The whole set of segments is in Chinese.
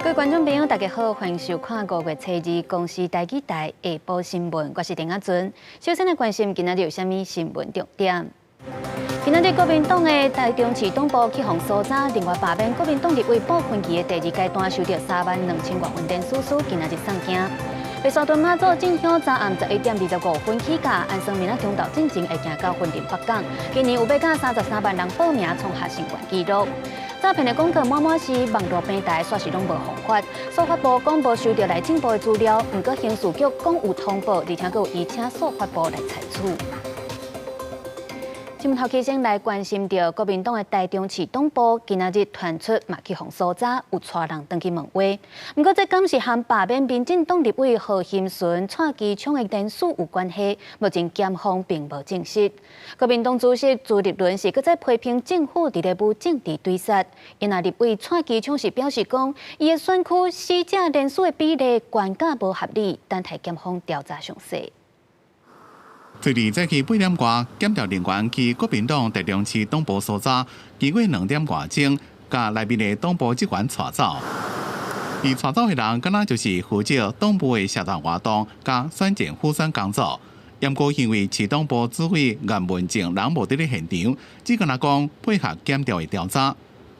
各位观众朋友，大家好，欢迎收看5月初2公司台记台下晡新闻，我是丁雅纯。首先来关心今仔日有啥物新闻重点。今仔日国民党的台中市东部起防所长，另外罢免国民党立委部分期的第2阶段收到32000多份电子书，今仔日送件。白沙屯妈祖进香早暗11点25分起驾，安顺民仔通道进前会行到云林北港。今年有要甲33万人报名创下新冠纪录。诈骗的广告满满是网络平台，煞是拢无防法。司法部讲无收到内政部的资料，不过刑事局讲有通报，而且还有邀请司法部来采取。新闻头起先来关心到国民党的台中市东部，今仔日传出马启宏所在有带人登去问话。不过这敢是和罢免民进党立委何欣顺串机枪的电视有关系？目前检方并无证实。国民党主席朱立伦是搁在批评政府伫咧舞政治对杀，因那立委串机枪是表示讲，伊的选区死者人数的比例悬价无合理，等待检方调查详细。最近早起8点多，检调人员去国民党台中市东部所在，经过2点多钟，甲内面的东部职员带走。而带走的人，敢若就是负责东部的社团活动甲选前辅选工作。验过因为市东部指挥严文正人无伫咧现场，只敢若讲配合检调的调查。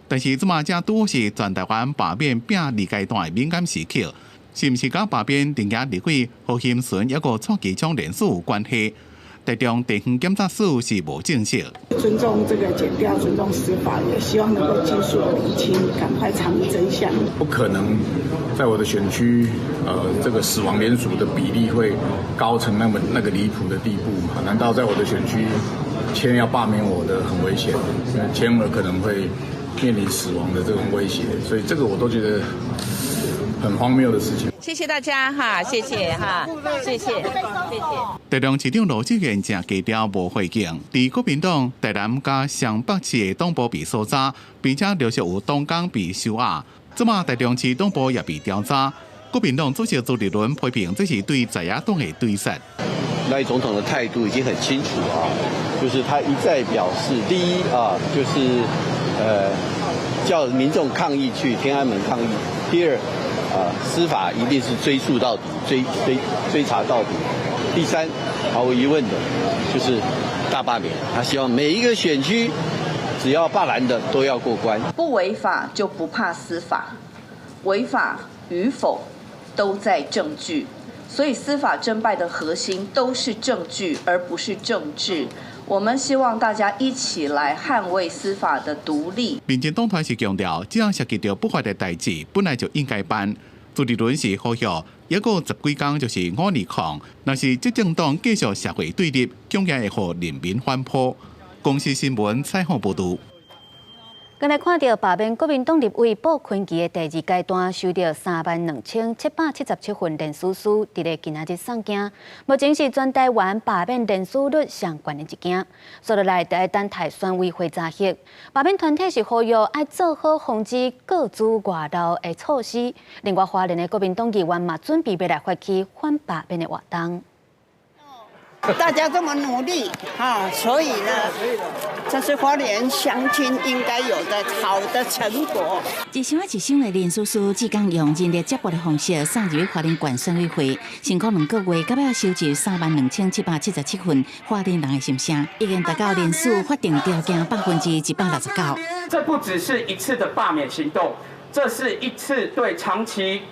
但是即马才拄是全台湾罢免并2阶段的敏感时刻，是毋是甲罢免定价立委何欣顺一个串机枪人数有关系？台中地方检察署是无证实。尊重这个检调，尊重司法，也希望能够尽速的厘清，赶快查明真相。不可能在我的选区，这个死亡连署的比例会高成那个离谱的地步嘛？难道在我的选区签要罢免我的很危险？签了可能会面临死亡的这种威胁，所以这个我都觉得很荒谬的事情。谢谢大家哈，谢谢哈，谢谢。台中市长罗志源正低调无回应，伫国民党台南甲上北市的东部被搜查，并且陆续有东港被收押。即马台中市东部也被调查，国民党主席朱立伦批评这是对在野党的对杀。赖总统的态度已经很清楚啊，就是他一再表示，第一啊，就是叫民众抗议去天安门抗议；第二。司法一定是追溯到底，追查到底。第三，毫无疑问的，就是大罢免。他希望每一个选区，只要罢蓝的都要过关。不违法就不怕司法，违法与否都在证据。所以司法争败的核心都是证据，而不是政治。我们希望大家一起来捍卫司法的独立。民进党团是强调，这样涉及到不法的代志，本来就应该办。朱立伦是呼吁，一个10几天就是5抗，若是执政党继续社会对立，恐怕会互人民反扑。公司新闻采访报道。刚才看到罢免国民党立委鲍坤琪的第2阶段收到32777份联署书，伫咧今仔日送件，目前是全台湾罢免联署率上悬的一件。接落来就要等待选委会查核。罢免团体是呼吁要做好防止各自外漏的措施。另外，花莲的国民党议员嘛准备要来发起反罢免的活动。大家这么努力所以呢，这是花莲乡亲应该有的好的成果。一箱一箱的联署书，即将用人力接驳的方式送入花莲县选委会，辛苦2个月，到要收集32777份花莲人的心声，已经达到联署法定条件169%。这不只是一次的罢免行动，这是一次对长期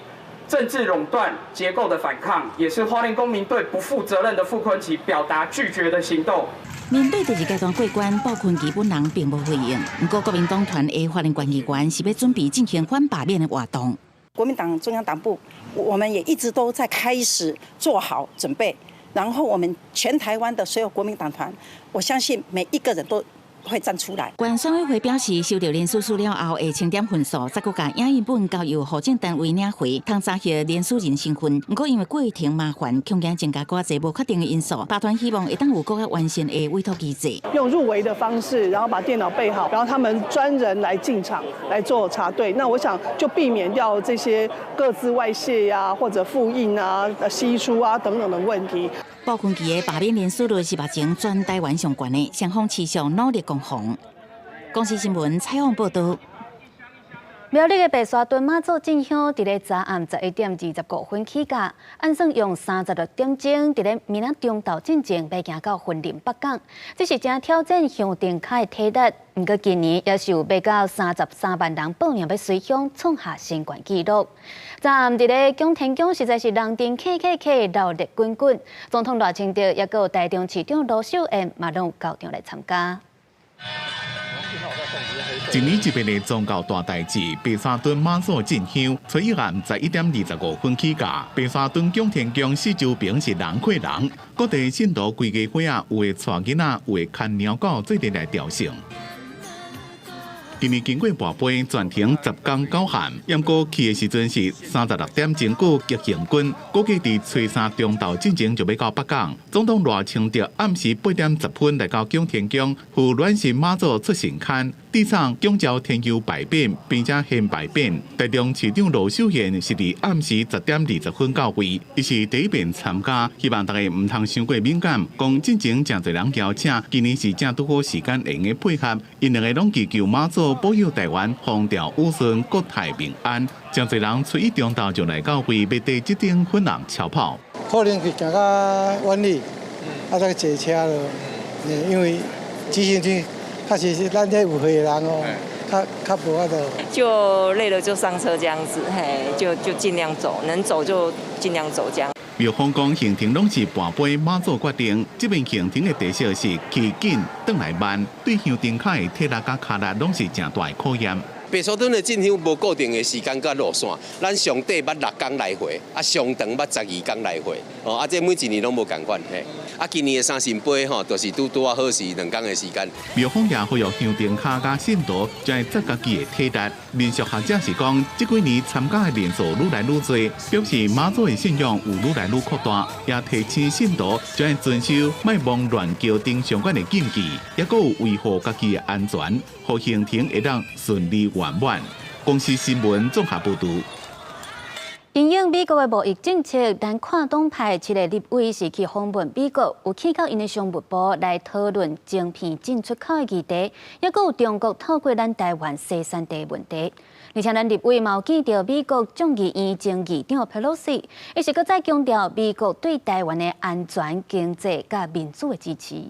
政治垄断结构的反抗，也是花莲公民对不负责任的傅崐萁表达拒绝的行动。面对第2阶段过关，鲍坤琪本人并无回应。不过，国民党团的花莲县议员是要准备进行反罢免的活动。国民党中央党部，我们也一直都在开始做好准备。然后，我们全台湾的所有国民党团，我相信每一个人都会站出来。县选委会表示，收到联署书了后的清点份数，再搁甲影印本交由户政单位领回，通查核联署人身份。不过因为过程麻烦，恐惊增加偌侪无确定的因素。罢团希望会当有更加完善的委托机制，用入围的方式，然后把电脑备好，然后他们专人来进场来做查对。那我想就避免掉这些各自外泄呀，或者复印啊、稀疏啊等等的问题。鲍坤琪的罢免联署率是目前全台湾上悬的，双方持续努力攻防。公司新闻采访报道。苗栗的白沙屯妈祖进香，伫咧早暗11点25分起驾，按算用36点钟，伫咧明仔中昼进前，要行到云林北港。这是正挑战香灯卡的体力。不过今年也是有要到33万人报名要随香，创下新冠纪录。早暗伫咧宫天宫实在是人丁客热烈滚滚。总统赖清德也有台中市长罗秀燕嘛拢有到场来参加。一年一变的宗教大代志，白沙屯妈祖进香，初一暗11点25分起驾。白沙屯宫天宫四周边是人挤人，各地信徒规家伙仔，有的带囡仔，有的牵猫狗做阵来朝圣。今年经过跋杯，全程10天9限，验过去的时阵是36点钟过激行军，估计伫初三中昼进前就要到北港。总统赖清德暗时8点10分来到宫天宫，赴阮神妈祖出神龛。地上供召天佑牌匾，并且献牌匾。台中市长罗秀燕是伫暗时10点20分到位，伊是第一遍参加，希望大家唔通伤过敏感。讲进前真侪人邀请，今年是正拄好时间用的配合，因两个拢祈求妈祖保佑台湾风调雨顺、国泰民安。真侪人初一中昼就来到位，要伫这顶粉人超跑。可能去行到万里，再坐车咯，因为急行军。确实是咱这有会的人哦，较无法度。就累了就上车这样子，嘿，就尽量走，能走就尽量走这样。庙方讲行程拢是跋杯妈祖决定，这边行程的特色是去紧，转来慢，对香灯卡的体力甲脚力拢是正大的考验。白沙屯的进香无固定的时间甲路线，咱上底捌6天来回，上长捌12天来回，这每一年拢无共款嘿。今年的三神杯就是拄好是2天的时间。庙方也呼吁香灯卡甲信徒，才会家己的体力。民俗学者是讲，这几年参加的人数愈来愈多，表示妈祖的信仰有愈来愈扩大，也提醒信徒才会遵守莫忘乱叫灯相关的禁忌，也佫有维护家己的安全，互行程会当顺利圆满。公司新闻综合报道。因应美国的贸易政策，但跨党派7个立委是去访问美国，有去到因的商务部来讨论晶片进出口的议题，也佫有中国透过咱台湾生产地问题。而且咱立委嘛有见到美国众议院前议长佩洛西，伊是佫再强调美国对台湾的安全、经济甲民主的支持。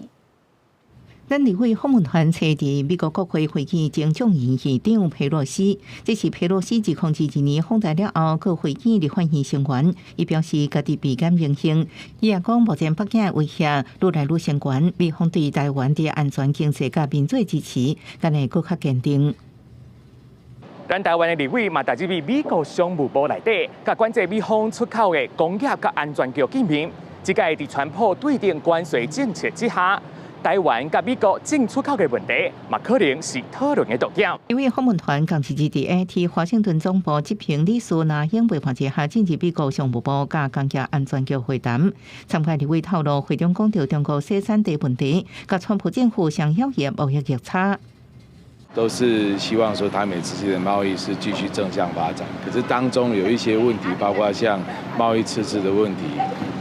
咱立委访问团找伫美国国会会议前众议院议长佩洛西，这是佩洛西自2021年访台了后，各会议立法院成员，伊表示家己倍感荣幸。伊也讲，目前北京的威胁愈来愈升悬，美方对台湾的安全、经济甲民主支持，敢会更较坚定。咱台湾的立委嘛，带入美国商务部内底，甲管制美方出口的工业甲安全局见面。即个伫川普对顶关税政策之下，台湾甲美国进出口的问题，嘛可能是讨论的重点。一位访问团同时伫华盛顿总部执行理事那英陪伴之下，进入美国商务部甲工业安全局会谈。参加立委透露，会中讲到中国生产地问题，甲川普政府上要业贸易逆差。都是希望说台美之间的贸易是继续正向发展，可是当中有一些问题，包括像贸易赤字的问题，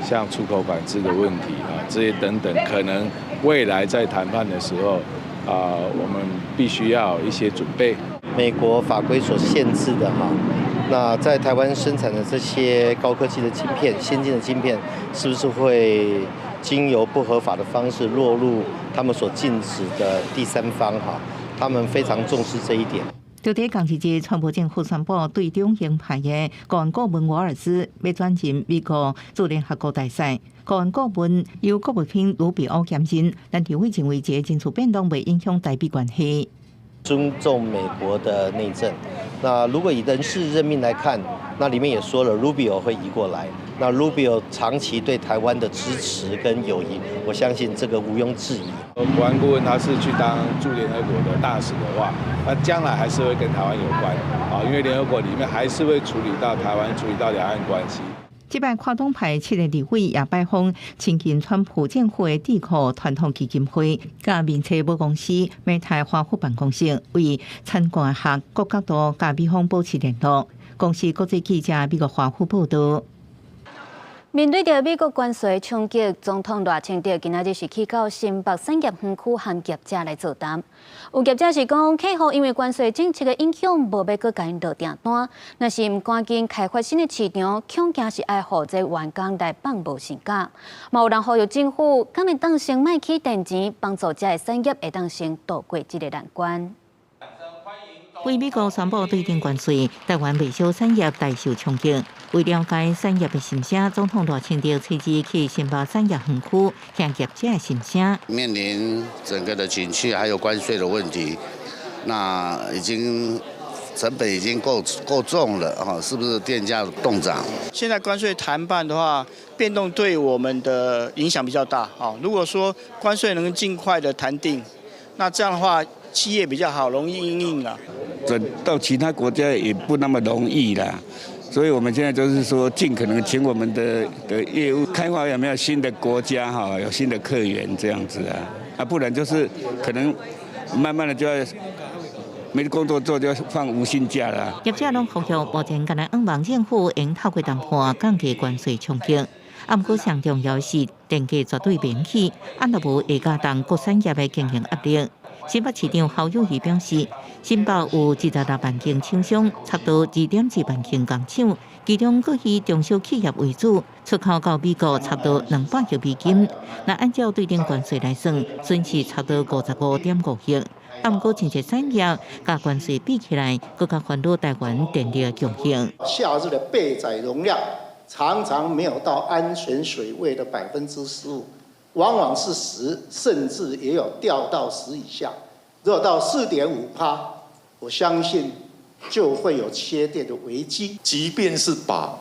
像出口管制的问题这些等等，可能未来在谈判的时候我们必须要有一些准备。美国法规所限制的那在台湾生产的这些高科技的晶片、先进的晶片，是不是会经由不合法的方式落入他们所禁止的第三方他们非常重视这一点。就在同日，川普政府宣布对中鹰派的国安顾问瓦尔兹要转进美国驻联合国大使。国安顾问由国务卿卢比奥兼任，但立委认为这人事变动未影响台美关系。尊重美国的内政。那如果以人事任命来看，那里面也说了 ，Rubio 会移过来。那 Rubio 长期对台湾的支持跟友谊，我相信这个毋庸置疑。国安顾问他是去当驻联合国的大使的话，那将来还是会跟台湾有关因为联合国里面还是会处理到台湾、处理到两岸关系。这摆跨党派7个立委也拜访亲近川普政府的智库传统基金会、甲民策母公司美台华府办公室，为参观下各角度甲美方保持联络。公司国际记者美国华府报道。面对着美国关税冲击，总统赖清德今仔日是去到新北产业园区和业者来座谈。有业者是讲，客户因为关税政策的影响，无要搁甲因落订单，若是唔赶紧开发新的市场，恐惊是爱互这员工来放无薪假。嘛有人呼吁政府，敢会当先卖起电钱，帮助这个产业会当先渡过这个难关。为美国宣布对顶关税，台湾未少产业大受冲击。为了解产业的心声，总统赖清德亲自去新北产业园区听业者的心声。面临整个的景气还有关税的问题，那成本已经够重了哈，是不是电价动涨？现在关税谈判的话，变动对我们的影响比较大啊。如果说关税能尽快的谈定，那这样的话，企业比较好，容易因应了。转到其他国家也不那么容易啦，所以我们现在就是说，尽可能请我们的业务开发有没有新的国家哈，有新的客源这样子啊，不然就是可能慢慢的就要没工作做就要放无薪假啦。业者拢呼吁目前敢若央望政府应透过谈判降低关税冲击。啊，不过上重要是电价绝对免起，若无会加重各产业的经营压力。新北市长侯友宜表示，新北有26万间厂商，差不多2.2万间工厂，其中各以中小企业为主，出口到美国差不多200亿美金。那按照对顶关税来算，损失差不多55.5亿。啊，不过真侪产业甲关税比起来，更加烦恼台湾电力的供应。夏日的备载容量常常没有到安全水位的15%。往往是10%，甚至也有掉到10%以下。如果到4.5%，我相信就会有切电的危机。即便是把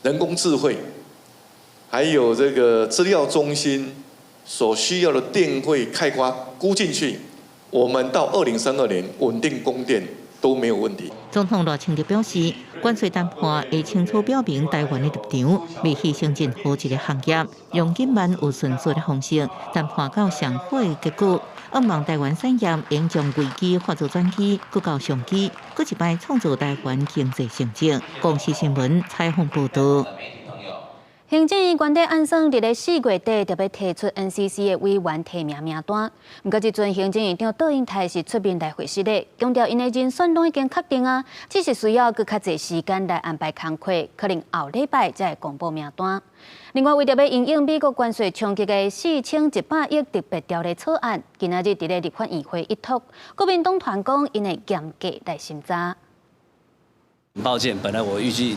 人工智慧，还有这个资料中心所需要的电费开发估进去，我们到2032年稳定供电都没有问题。总统赖清德表示，关税谈判会清楚表明台湾的立场，未牺牲任何一个行业，用紧慢有顺序的方式谈判到上好的结果。希望台湾产业应将危机化作转机，搁到上机，搁一摆创造台湾经济成绩。公视新闻采访报道。行政院原底按算伫咧4月底特别提出 NCC 的委员提名名单，不过这阵行政院长杜英泰是出面来回释的，强调因的人选拢已经确定啊，只是需要搁较侪时间来安排工作，可能后礼拜才会公布名单。另外，为着要因应美国关税冲击的4100亿特别条例草案，今仔日伫咧立法院会一读，国民党团讲因会严格来审查。很抱歉，本来我预计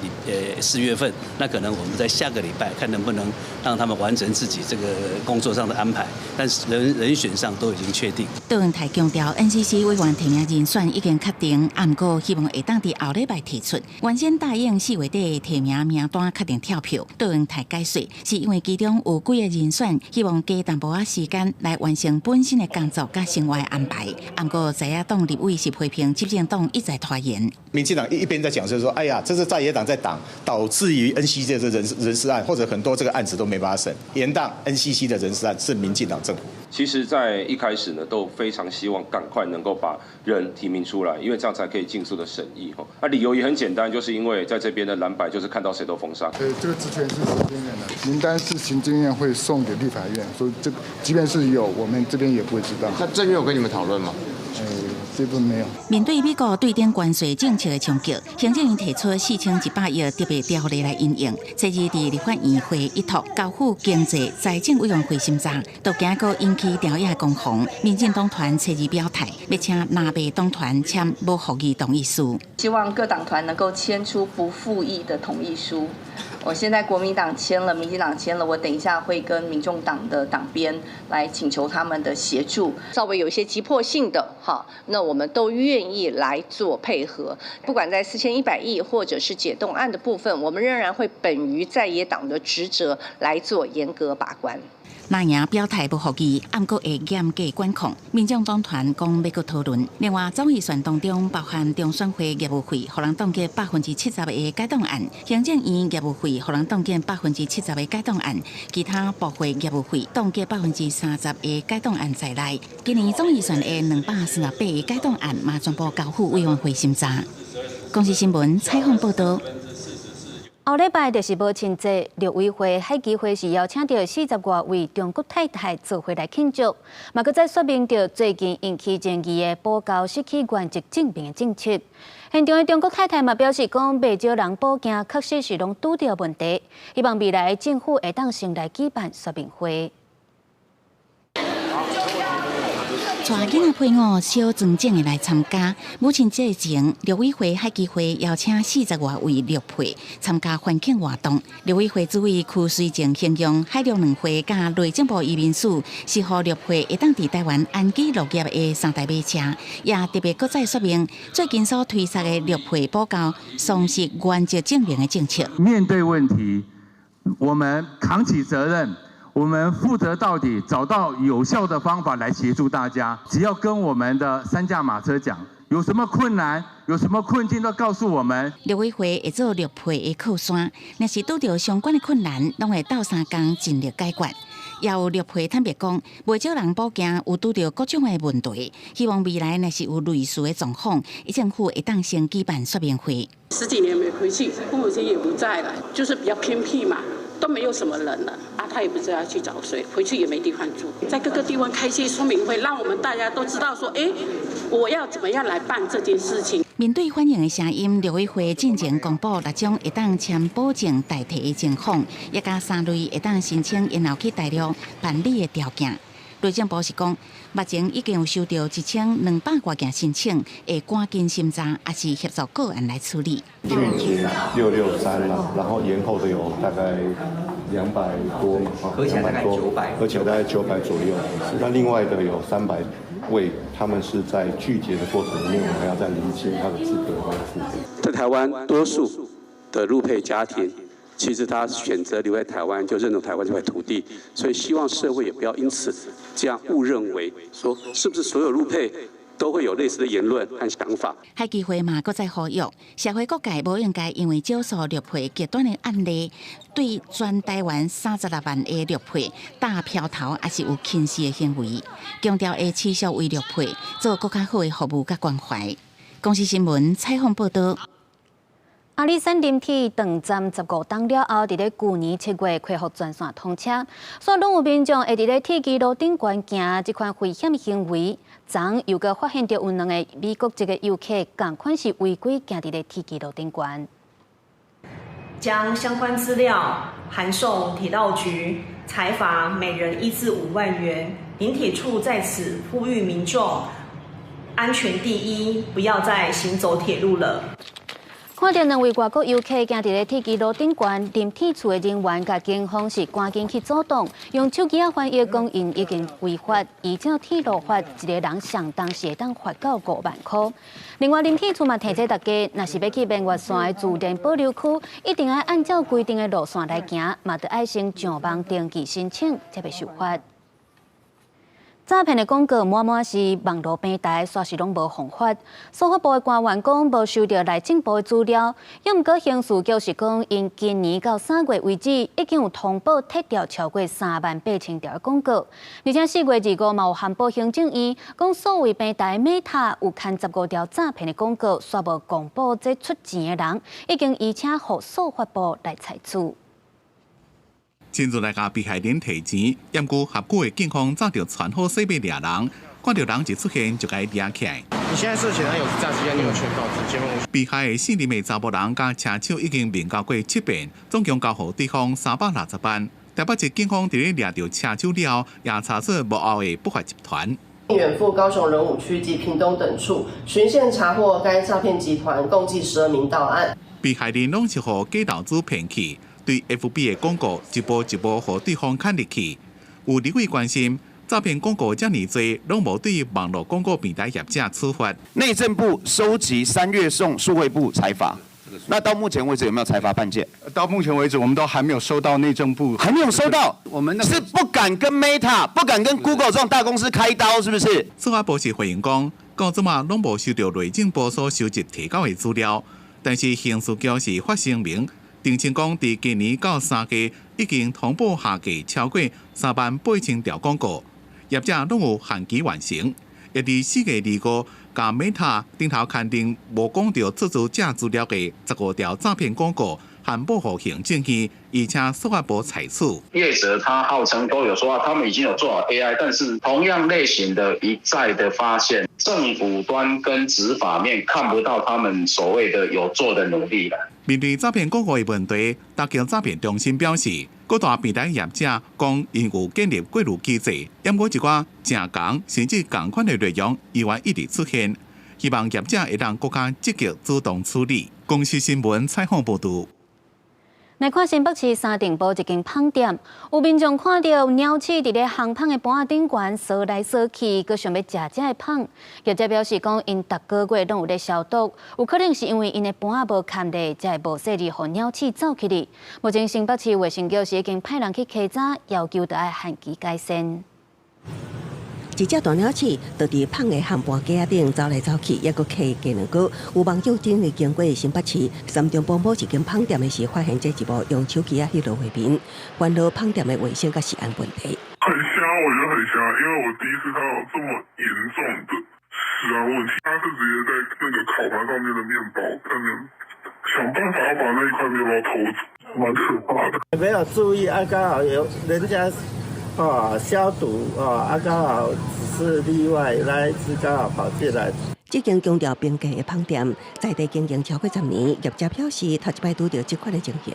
4月份，那可能我们在下个礼拜看能不能让他们完成自己这个工作上的安排，但是人选上都已经确定。杜英泰强调 ，NCC 委员提名人选已经确定，不过希望会当伫后礼拜提出。原先答应4月底提名名单确定跳票，杜英泰解释是因为其中有几个人选希望加淡薄仔时间来完成本身的工作甲生活的安排。不过在野党立委是批评执政党一再拖延。民进党一边在讲就是说，哎呀，这是在野党在挡，导致于 NCC 的人事案或者很多这个案子都没办法审，延宕 NCC 的人事案是民进党政府。其实，在一开始呢，都非常希望赶快能够把人提名出来，因为这样才可以尽速的审议哈。那理由也很简单，就是因为在这边的蓝白就是看到谁都封杀。这个职权是行政院的，名单是行政院会送给立法院，所以这个即便是有，我们这边也不会知道。那这边有跟你们讨论吗？这部没有。面对美国对顶关税政策的冲击，行政院提出4100亿特别条例来应用。这日伫立法院会一读，交付经济财政委员会审查，都惊过引起朝野攻防。民进党团这日表态，要请南北党团签无复议同意书。希望各党团能够签出不复议的同意书。我现在国民党签了，民进党签了，我等一下会跟民众党的党编来请求他们的协助，稍微有一些急迫性的，好，那我们都愿意来做配合。不管在4100亿或者是解冻案的部分，我们仍然会本于在野党的职责来做严格把关。那赢表态不合议，不过会严格管控。民众党团讲要阁讨论。另外，总预算当中包含中选会业务费，互人冻结70%的改动案；行政院业务费，互人冻结70%的改动案；其他部会业务费冻结30%的改动案在内。今年总预算的238个改动案嘛，全部交付委员会审查。公视新闻采访报道。后礼拜就是母亲节，陆委会海基会是邀请到40多位中国太太做伙来庆祝，嘛搁再说明着最近引起争议的补交失去原籍证明的政策。现场的中国太太嘛表示讲，袂少人报警，确实是拢拄到问题，希望未来政府会当先来举办说明会。带囡仔配偶小庄正的来参加母亲节前，陆委会海基会邀请40多位陆配参加欢庆活动。陆委会主委曲水正形容海陆两会甲内政部移民署是互陆配会当伫台湾安居乐业的三大马车，也特别搁再说明最近所推出的陆配补交丧失原籍证明的政策。面对问题，我们扛起责任。我们负责到底，找到有效的方法来协助大家。只要跟我们的3驾马车讲，有什么困难、有什么困境，都告诉我们。陆委会会做陆配的靠山，若是拄到相关的困难，拢会斗3天尽力解决。也有陆配坦白讲，袂少人报警有拄到各种的问题，希望未来若是有类似的状况，政府会当先举办说明会。10几年没回去，父母亲也不在了，就是比较偏僻嘛。都没有什么人了啊，他也不知道要去找谁，回去也没地方住，在各个地方开一些说明会，让我们大家都知道说，我要怎么样来办这件事情。面对欢迎的声音，陆委会进前公布6种会当签保证代替的情况，也加3类会当申请然后去大陆办理的条件。内政部是讲，目前已经有收到1200多件申请，会赶紧审查，也是协助个案来处理。预计663啦，然后延后的有大概200多嘛，合起来大概900，合起来大概900左右。那另外的有300位，他们是在拒绝的过程里面，我们还要再厘清他的资格和附件。在台湾，多数的陆配家庭。其实他选择留在台湾，就认同台湾这块土地，所以希望社会也不要因此这样误认为说是不是所有陆配都会有类似的言论和想法。海基会嘛，搁再呼吁社会各界无应该因为少数陆配极端的案例，对全台湾36万的陆配打票头，也是有轻视的行为，强调会持续为陆配做更较好的服务甲关怀。公视新闻采访报道。阿里山林铁长站15档了后，伫咧去年7月恢复全线通车，所以拢有民众会伫咧铁基路顶悬行这款危险行为。昨又个发现到有2个美国籍的游客，同款是违规行伫咧铁基路顶悬。将相关资料函送铁道局，裁罚每人1至5万元。林铁处在此呼吁民众，安全第一，不要再行走铁路了。看到2位外国游客行伫咧铁基路顶悬，林铁处的人员甲警方是赶紧去阻挡，用手机翻译讲因已经违法，依照铁路法，一个人上当是会当罚到5万块。另外，林铁处嘛提醒大家，若是要去明月线的自然保留区，一定要按照规定的路线来行，嘛得爱先上网登记申请，才袂受罚。诈骗的广告满满是网络平台，煞是拢无防法。司法部的官员讲，无收到内政部的资料，又毋过刑事局是讲，因今年到3月为止，已经有通报撤掉超过38000条的广告。而且4月25嘛有函报行政院，讲所谓平台 Meta 有牵15条诈骗的广告，煞无公布这出钱的人，已经移请予司法部来裁处。亲自来甲被害人提钱，验过合规的警方早就传好设备抓人，看到人一出现就该抓起来。你现在涉嫌有诈欺案，你有全告知，前面被害的4名查甫人甲车手已经面交过7遍，总共交予对方360万。台北市警方伫咧抓到车手了，也查出幕后的不法集团。远赴高雄仁武区及屏东等处循线查获该诈骗集团，共计12名到案。被害人拢是互假投资骗去。对 FB 的广告一步一步互对方看入去，有立委关心诈骗广告这么多，拢无对网络广告平台业者处罚。内政部收集3月送数位部裁罚，那到目前为止有没有裁罚判件？到目前为止，我们都还没有收到内政部，还没有收到。我们是不敢跟 Meta、不敢跟 Google 这种大公司开刀，是不是？司法部是回应讲，到即嘛拢无收到内政部所收集提交的资料，但是刑事局是发声明。定称讲，伫今年到3月已经同步下架超过38000条广告，业者拢有限期完成。也伫4月25甲 Meta 顶头刊登无讲到出自假资料的15条诈骗广告，和保护性证据，而且司法部采取。业者他号称都有说他们已经有做好 AI， 但是同样类型的一再的发现，政府端跟执法面看不到他们所谓的有做的努力了。面对诈骗广告的问题，大京诈骗中心表示，各大平台业者讲因有建立过滤机制，掩过一寡正港甚至同款的内容依然一直出现，希望业者会让更加积极主动处理。公司新闻采访报道。来看新北市三重埔一间芳店，有民众看到鸟鼠伫咧烘芳的盘仔顶悬扫来扫去，佮想要食的芳。业者表示讲，因逐个月拢有咧消毒，有可能是因为因的盘仔无看咧，才会无细力，互鸟鼠走起哩。目前新北市卫生局是已经派人去稽查，要求着要限期改善。一只大鸟鼠就伫芳的烘盘架顶走来走去，抑佫起鸡卵糕。有网友顶日经过新北市三重埔某一间芳店的时，发现这一幕用手机翕落画面，烦恼芳店的卫生甲食安问题。很瞎，我觉得很瞎，因为我第一次看到这么严重的食安问题。他是直接在那个烤盘上面的面包上面想办法要把那一块面包偷走，蛮可怕的。没有注意，刚好有人家。消毒刚好只是例外，那一只刚好跑进来。这间强调平价的芳店，在地经营超过10年，业者表示头一摆拄到这款的情形，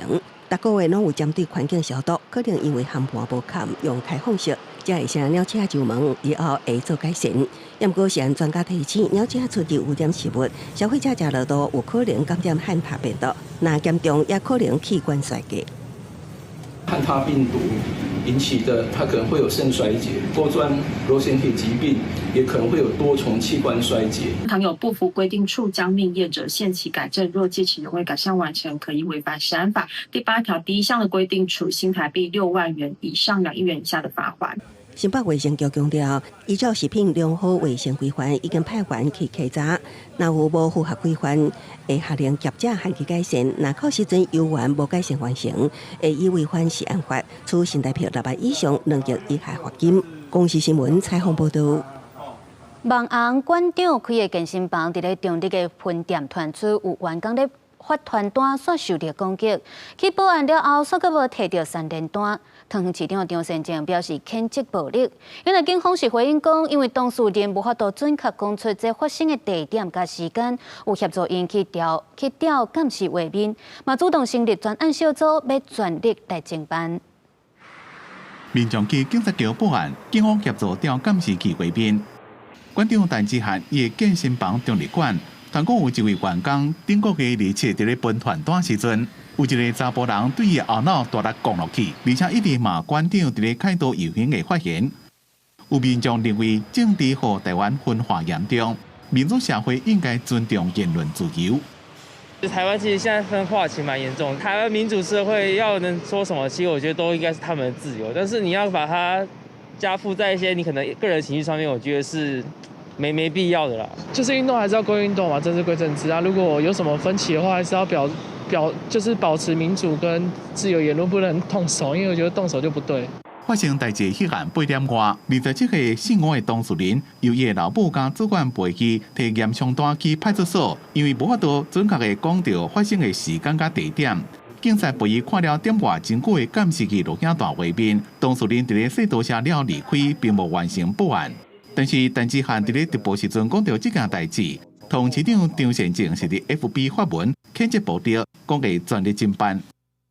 逐个月拢有针对环境消毒，可能因为烘盘无盖用开放式，才会使鸟鼠上门，以后会做改善。不过，是按专家提醒，鸟鼠出入污染食物，消费者食落多有可能感染汉他病毒，那严重也可能器官衰竭。汉他病毒引起的，它可能会有肾衰竭、多专螺旋体疾病，也可能会有多重器官衰竭。倘有不符规定处，将命业者限期改正，若届期仍未改善完成，可以违反食安法第8条第1项的规定，处新台币6万元以上2亿元以下的罚款。新北卫生局强调，依照食品良好卫生规范，已经派员去稽查，若有无符合规范，会下令业者限期改善。若靠时阵有缘无改善完成，会以违反食安法，处新台币6万以上2亿以下罚金。公视新闻采访报道。万安馆长开的健身房伫咧中立的分店传出有员工咧发传单煞受到攻击，去报案了后，煞阁无摕到3连单。桃园市长张善政表示谴责暴力，因为警方是回应讲，因为当事人无法度准确讲出这发生的地点甲时间，有协助因去调监视画面，嘛主动成立专案小组，要全力来侦办。民众去警察局报案，警方协助调监视器画面。馆长陈志涵伊的健身房中立馆，传讲有一位员工顶个月27伫咧分传单时阵。有一个查甫人对伊后脑大力撞落去，而且一直骂馆长伫咧开刀游行的发言。有民众认为政治和台湾分化严重，民主社会应该尊重言论自由。台湾其实现在分化其实蛮严重，台湾民主社会要能说什么，其实我觉得都应该是他们的自由，但是你要把它加附在一些你可能个人情绪上面，我觉得是没必要的啦。就是运动还是要归运动嘛，政治归政治啊。如果有什么分歧的话，还是要就是保持民主跟自由言论，不能动手，因为我觉得动手就不对。发生代志迄案8点外，27个姓吴的当事人由伊的老母甲主管陪去提验伤单去派出所，因为无法度准确的讲到发生的时间甲地点。警察陪伊看了点外真久的监视器录影带画面，当事人伫咧洗刀车了离开，并无完成报案。但是陈志涵伫咧直播时阵讲到这件代志。同市长张善政是伫 FB 发文谴责暴力，讲会全力侦办。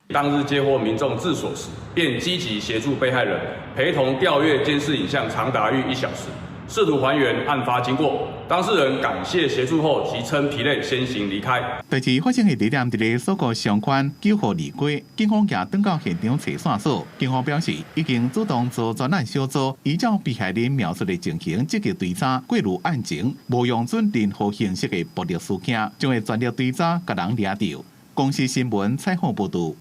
当日接获民众自首时，便积极协助被害人陪同调阅监视影像长达逾1小时，试图还原案发经过。当事人感谢协助后，即称疲累先行离开。代志发生的地点伫咧所国上宽9号离街，警方也登到现场找线索。警方表示，已经主动做专案小组，依照被害人描述的情形积极追查过路案情，无用准任何形式的暴力事件，将会全力追查，甲人抓到。公视新闻采访报道。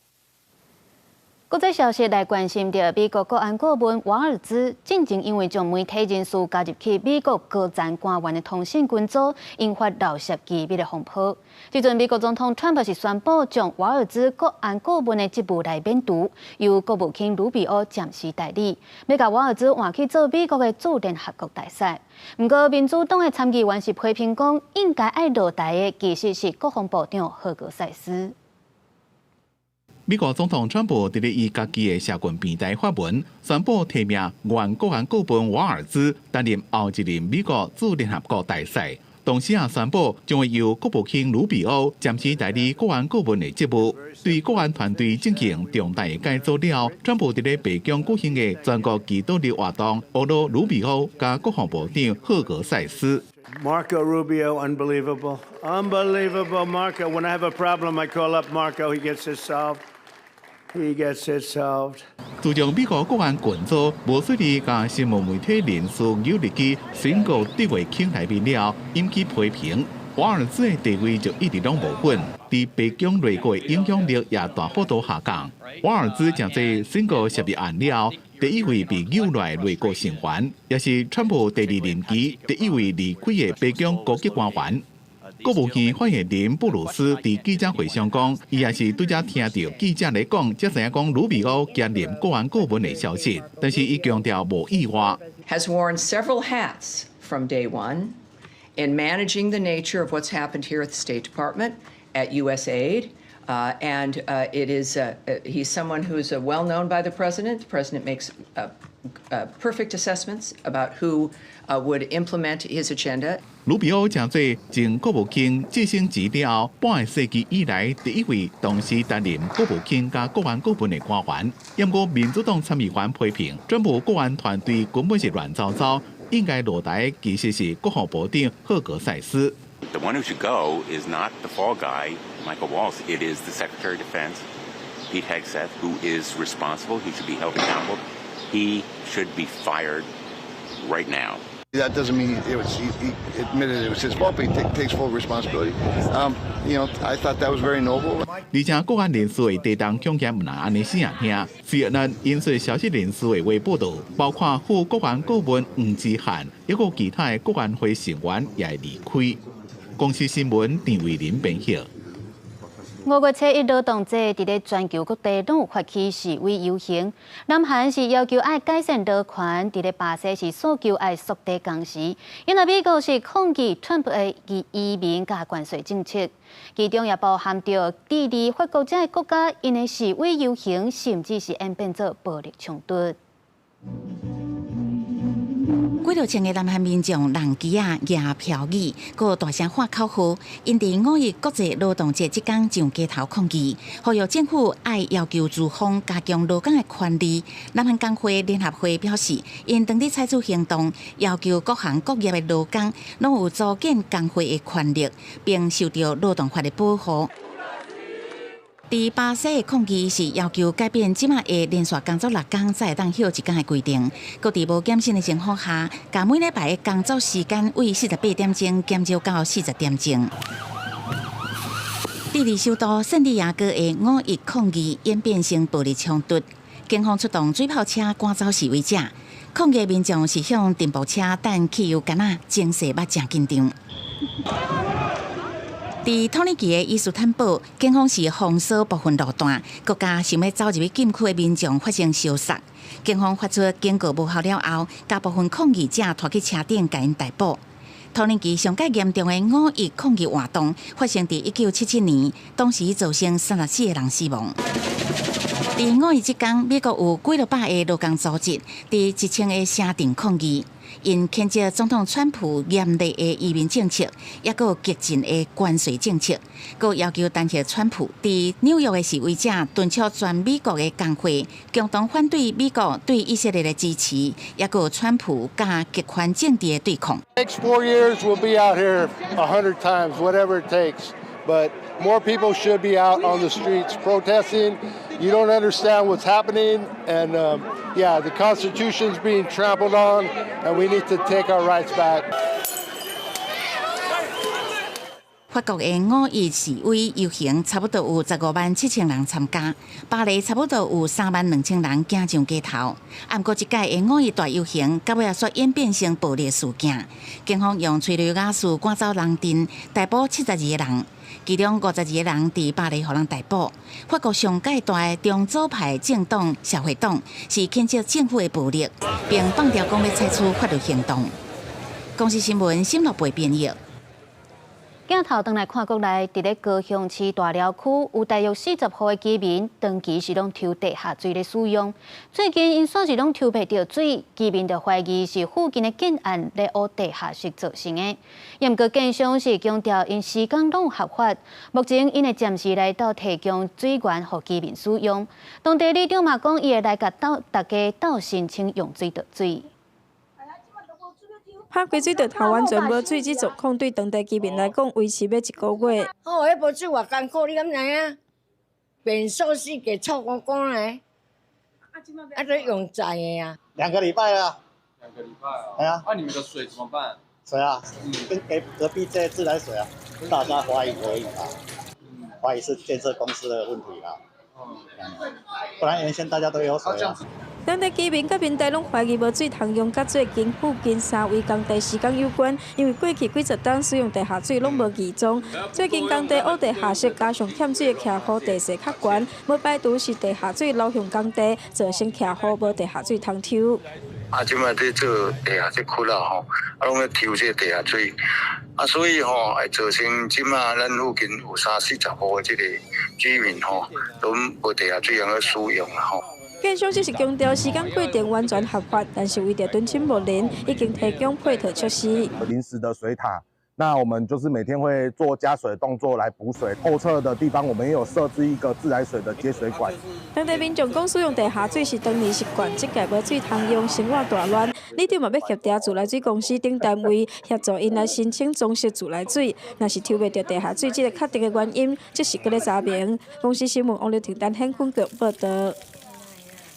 国际消息来关心着美国国安顾问瓦尔兹，进前因为将媒体人士加入去美国高层官员的通讯群组，引发闹涉机密的风波。即阵美国总统川普是宣布将瓦尔兹国安顾问的职务来免除，由国务卿鲁比奥暂时代理，要甲瓦尔兹换去做美国的驻联合国大使。不过，民主党的参议员是批评讲，应该爱落台的其实是国防部长赫格塞斯。美国总统川普伫咧伊家己的社群平台发文，宣布提名原国安顾问瓦尔兹担任后一任美国驻联合国大使，同时也宣布将会由国务卿鲁比奥暂时代理国安顾问的职务。对国安团队进行重大的改组了，川普伫咧白宫举行的全国祈祷日活动，欧罗鲁比奥加国防部长赫格塞斯。Marco Rubio, unbelievable. Unbelievable, Marco. When I have a problem, I call up Marco. He gets it solved. He gets it solved. 自从美国国安群组无顺利甲新闻媒体人士有入去宣告对话框内面了，引起批评。瓦尔兹的地位就一直拢无稳，伫白宫内阁的影响力也大幅度下降。瓦尔兹将这宣告涉入案了。第一位被诱来内阁成员，也是川普第二任期第一位离开的白宫高级官员。国务院发言人布鲁斯伫记者会上讲，伊也是拄则听到记者来讲，才知影讲鲁比奥兼任国安顾问的消息，但是伊强调无意外。Has worn several hats from day one in managing the nature of what's happened here at the State Department, at USAID. And it is he's someone who's well known by the president. The president makes perfect assessments about who would implement his agenda. 鲁比奥将做前国务卿晋升职了半个世纪以来第一位同时担任国务卿加国安顾问的官员。不过，民主党参议员批评，川普国安团队根本是乱糟糟，应该落台其实是国防部长赫格塞斯。The one who should go is not the fall guy, Michael Waltz. It is the Secretary of Defense, Pete Hegseth, who is responsible. He should be held accountable. He should be fired right now. That doesn't mean he admitted it was his fault, but he takes full responsibility. I thought that was very noble. 而且国安人士的地动恐吓唔能安尼死人听。CNN 引述消息人士的话报道，包括副国安顾问黄之汉，一个其他的国安会成员也会离开。公司新闻陈伟林编译。5月7日劳动节，伫咧全球各地拢有发起示威游行。南韩是要求爱改善劳权，伫咧巴西是诉求爱缩短工时。因为美国是抗议川普的移民加关税政策，其中也包含着地理法国者的国家，因的示威游行甚至是演变做暴力冲突。几多千个南韩民众人机啊、举票语，佮大声喊口号，因伫5日国际劳动节即天上街头抗议，呼吁政府爱要求资方加强劳工的权利。南韩工会联合会表示，因当日采取行动，要求各行各业的劳工拢有组建工会的权利，并受到劳动法的保护。伫巴西的抗议是要求改变即马的连续工作6天才会当休1天的规定，佮伫无减薪的情况下，甲每礼拜的工作时间为48点钟减少到40点钟。智利首都圣地亚哥的5日抗议演变成暴力冲突，警方出动水炮车赶走示威者，抗议民众是向电步车弹汽油弹啊，精势捌正紧张。伫托尼基的伊斯坦堡，警方是封锁部分路段，国家想要走入去禁区的民众发生烧杀。警方发出警告无效了后，甲部分抗议者拖去车顶，甲因逮捕。托尼基上届严重的5日抗议活动发生伫1977年，当时造成34个人死亡。伫5日即天，美国有几落百个劳工组织伫1000个城镇抗议。因谴责总统川普严厉的移民政策，也有激进的关税政策，佮要求弹劾川普。伫纽约的示威者敦促全美国的工会共同反对美国对以色列的支持，也有川普甲极权政治的对抗。Next 4 years, we'll be out here 100 times, whatever it takes. But more people should be out on the streets protesting. You don't understand what's happening, and the Constitution's being trampled on, and we need to take our rights back. 法国的5一示威游行差不多有157000人参加，巴黎差不多有32000人行上街头。不过，这届的5一大游行到尾却演变成暴力事件，警方用催泪瓦斯赶走人阵，逮捕72个人，其中52个人伫巴黎被人逮捕。法国上界大的中左派政党社会党是谴责政府的暴力，并放调讲要采取法律行动。公视新闻新乐培编译。镜头转来看国内，伫咧高雄市大寮区有大约40户的居民，长期是拢抽地下水咧使用。最近因说是拢抽不到水，居民就怀疑是附近的建案咧挖地下室造成的。也毋过建商是强调因施工拢合法，目前因会暂时来到提供水源予居民使用。当地里长嘛讲，伊会来甲大家斗申请用水倒水。拍规水就头完全无水，这状况对当地居民来讲维持要1个月。哦，迄无水偌艰苦，你敢知影？变数是给臭光光嘞，啊，这用载的呀。2个礼拜了。2个礼拜啊。哎呀。你们的水怎么办？水啊，跟隔壁这自来水啊，大家怀疑而已啊，怀疑是建设公司的问题啦。不然原先大家都有水啊。当地居民甲民代拢怀疑无水通用，甲最近附近3位工地施工有关，因为过去几十档使用地下水拢无集中。最近工地挖地下室，加上欠水的徛河地势较悬，无排除是地下水流向工地，造成徛河无地下水通抽。即摆在做地下这窟啦吼，拢要抽这地下水，所以会造成即摆咱附近有30-40户的这个居民都无地下水通去使用啦吼。建商只是强调施工过程完全合法，但是为着敦亲睦邻，已经提供配套措施。临时的水塔，那我们就是每天会做加水的动作来补水。后侧的地方，我们也有设置一个自来水的接水管。当地民众讲，使用地下水是当年习惯，即届无水通用，生活大乱。里长嘛要协调自来水公司等单位协助因来申请装设自来水。若是抽袂到地下水，这个确定的原因，即是搁咧查明。公司新闻王刘婷、陈显坤局报道。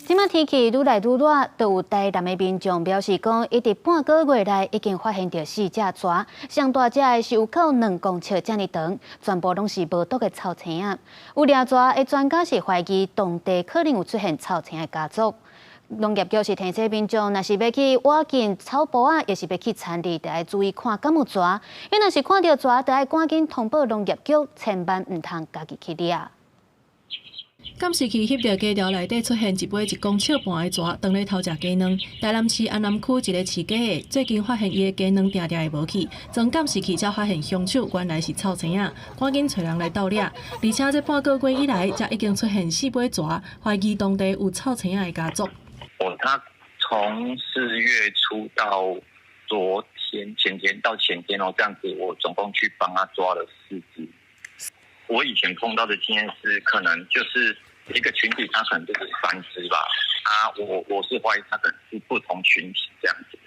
即马天气愈来愈热，都有台南的民众表示讲，一直半个月内已经发现到4只蛇，上大只的是有够2公尺这么长，全部拢是无毒的臭青仔。有掠蛇的专家是怀疑当地可能有出现臭青的家族。农业局是提醒民众，若是要去挖进草埔啊，也是要去田里，就要注意看敢有蛇。因若是看到蛇，就要赶紧通报农业局，千万唔通家己去掠。监视器翕到街条内底出现一尾1公尺半的蛇，当咧偷食鸡卵。台南市安南区一个饲鸡的，最近发现伊的鸡卵定定的无去，从监视器才发现凶手原来是臭青仔，赶紧找人来斗掠。而且这半个月以来，才已经出现4尾蛇，怀疑当地有臭青仔的家族。他从4月初到昨天、前天到前天这样子，我总共去帮他抓了4只。我以前碰到的经验是，可能就是一个群体，他可能就是3只吧。我是怀疑他可能是不同群体这样子。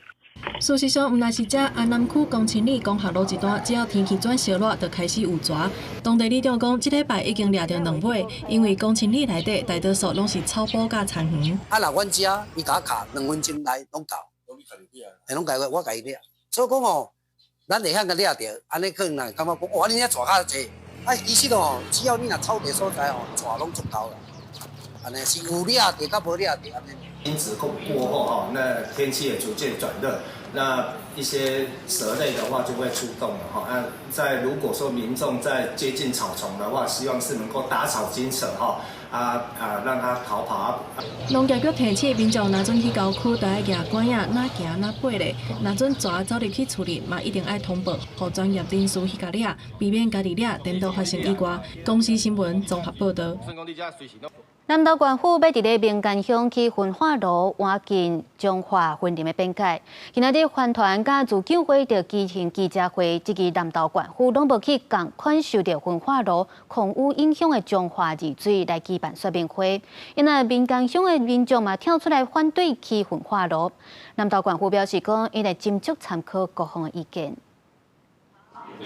事实上，毋但是这安南区公清里公学路一段，只要天气转烧热，就开始有蛇。当地里长讲，这礼拜已经掠到2尾，因为公清里内底大多数拢是草埔甲田园。若阮遮伊甲我卡2分钟内拢到，拢解我家己掠。所以讲咱会晓甲掠着，安尼可能感觉讲，哇，你遐蛇较济。其实只要你若草地所在蛇拢足够了。安尼是有掠着，甲无掠着安尼。因此过后那天气也逐渐转热，那一些蛇类的话就会出动了在如果说民众在接近草丛的话，希望是能够打草惊蛇让它逃跑。农业局提醒民众，若准去郊区，就要举管仔，哪行哪爬咧。若准蛇走入去厝里，嘛一定爱通报，互专业人士去甲掠，避免家己掠，颠倒发生意外。公视新闻综合报道。南投县府要伫咧民间乡去焚化炉挖进中华婚林的边界。今仔日环团甲自救会着举行记者会，即个南投县府拢无去共款受到焚化炉空污影响的中华二水来举办说明会。因为民间乡的民众嘛跳出来反对去焚化炉。南投县府表示讲，因会斟酌参考各方的意见。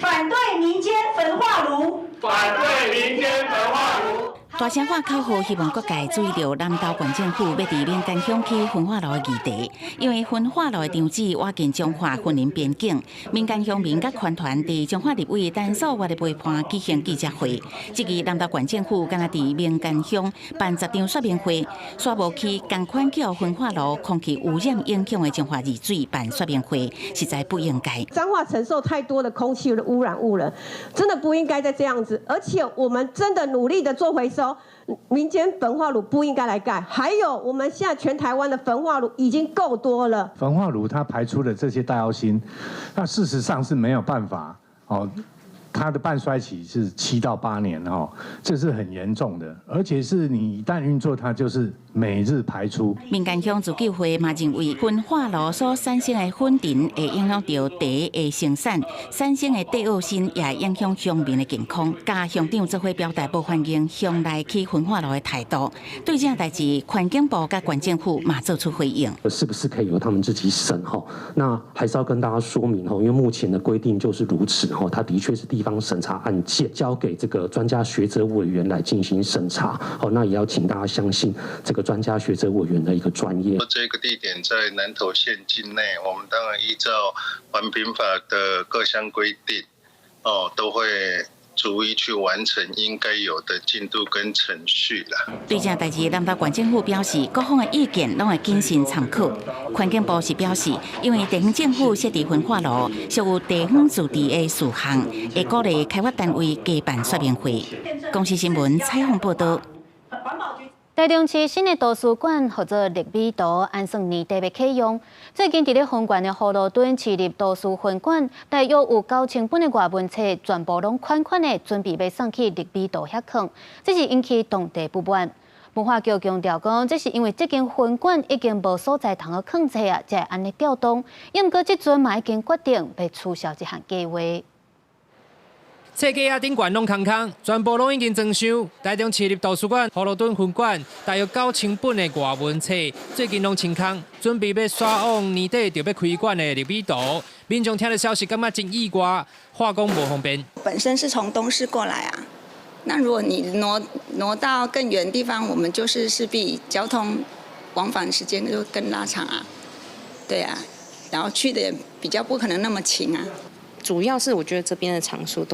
反对民间焚化炉！反对民间焚化炉！大声话口号，希望各界注意到南投县政府要伫民间乡区焚化炉的议题，因为焚化炉的场址挖近中华婚姻边境，民间乡民甲团团伫中华立委单所外的陪伴举行记者会。即日南投县政府敢若伫民间乡办10场说明会，沙漠区同款叫焚化炉空气污染影响的中华二水办说明会，实在不应该。彰化承受太多的空气的污染物了，真的不应该再这样子，而且我们真的努力的做回收。民间焚化炉不应该来盖，还有我们现在全台湾的焚化炉已经够多了。焚化炉它排出的这些大药芯，那事实上是没有办法它的半衰期是7到8年这是很严重的，而且是你一旦运作，它就是每日排出。民间乡自救会嘛认为，焚化炉所产生的粉尘会影响到茶的生产，产生的地恶性也会影响乡民的健康。甲乡长做伙表达不欢迎乡内去焚化炉的态度。对这代志，环境部甲县政府嘛做出回应。是不是可以由他们自己审那还是要跟大家说明因为目前的规定就是如此它的确是地方审查案件交给这个专家学者委员来进行审查那也要请大家相信这个专家学者委员的一个专业。这个地点在南投县境内，我们当然依照环评法的各项规定都会逐一去完成应该有的进度跟程序啦。对这代志，南投县政府表示，各方的意见拢会谨慎参考。环境部是表示，因为地方政府设置焚化炉，属有地方自治的事项，会鼓励开发单位加办说明会。公视新闻采访报道。台中市新的图书馆或者立美图，按算年底要启用。最近伫咧丰原的葫芦墩市立图书分馆，大约有9000本的外文册，全部拢款款的准备要送去立美图遐藏，这是引起当地不满。文化局强调讲，这是因为这间分馆已经无所在通去藏册才会安尼调动。毋过即阵嘛已经决定要取消这项计划。册架啊顶悬拢空空，全部拢已经装箱。台中市立图书馆、葫芦墩分馆，大约9000本的外文册，最近拢清空，准备要刷往年底就要开馆的立美图。民众听到消息，感觉真意外，话讲无方便。本身是从东市过来啊，那如果你挪到更远的地方，我们就是势必交通往返时间就更拉长啊。对啊，然后去的也比较不可能那么勤啊。主要是我觉得这边的藏书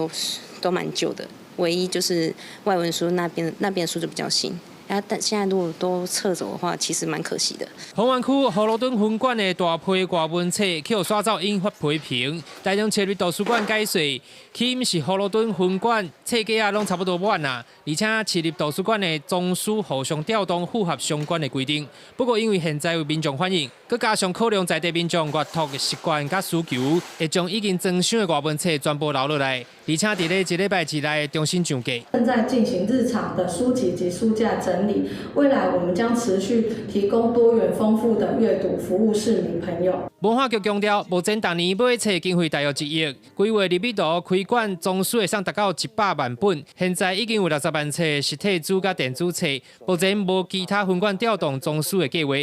都蛮旧的，唯一就是外文书那边书就比较新。但现在如果都撤走的话，其实蛮可惜的。丰原区葫芦墩分馆的大批外文册，去互刷走印发批评。台中市立图书馆解释，起毋是葫芦墩分馆册架拢差不多满啦，而且市立图书馆的藏书互相调动，符合相关的规定。不过因为现在有民众反映，佮加上考量在地民众阅读的习惯佮需求，会将已经装箱的外文册全部留落来，而且伫咧一礼拜之内重新上架。正在进行日常的书籍及书架整理，未来我们将持续提供多元丰富的阅读服务市民朋友。文化局强调，目前逐年买册经费大约1亿，规划立美图开馆总数会上达到100万本，现在已经有60万册实体书甲电子册，目前无其他分馆调动总数的计划。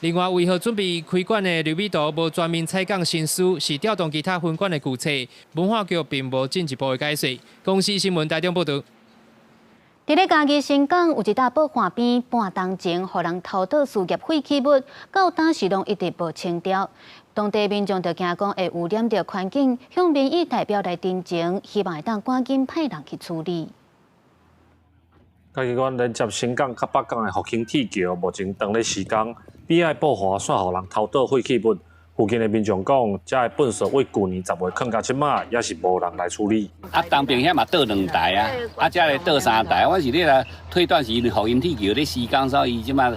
另外，为何准备开馆的立美图无全面采讲新书，是调动其他分馆的旧册？文化局并无进一步的解释。公视新闻台中报道。伫咧嘉义新港有一搭宝岸边，半冬前互人偷倒事业废弃物，到当时拢一直无清掉。当地民众就惊讲会污染到环境，向民意代表来陈情，希望会当赶紧派人去处理。嘉义县连接新港甲北港的复兴铁桥，目前当咧施工，边仔保护煞互人偷倒废弃物。附近的民众讲，这个粪扫为去年10月放到即马，也是无人来处理。当兵遐嘛倒2台这个倒3台。我是咧来推断是复兴铁桥咧施工，所以即马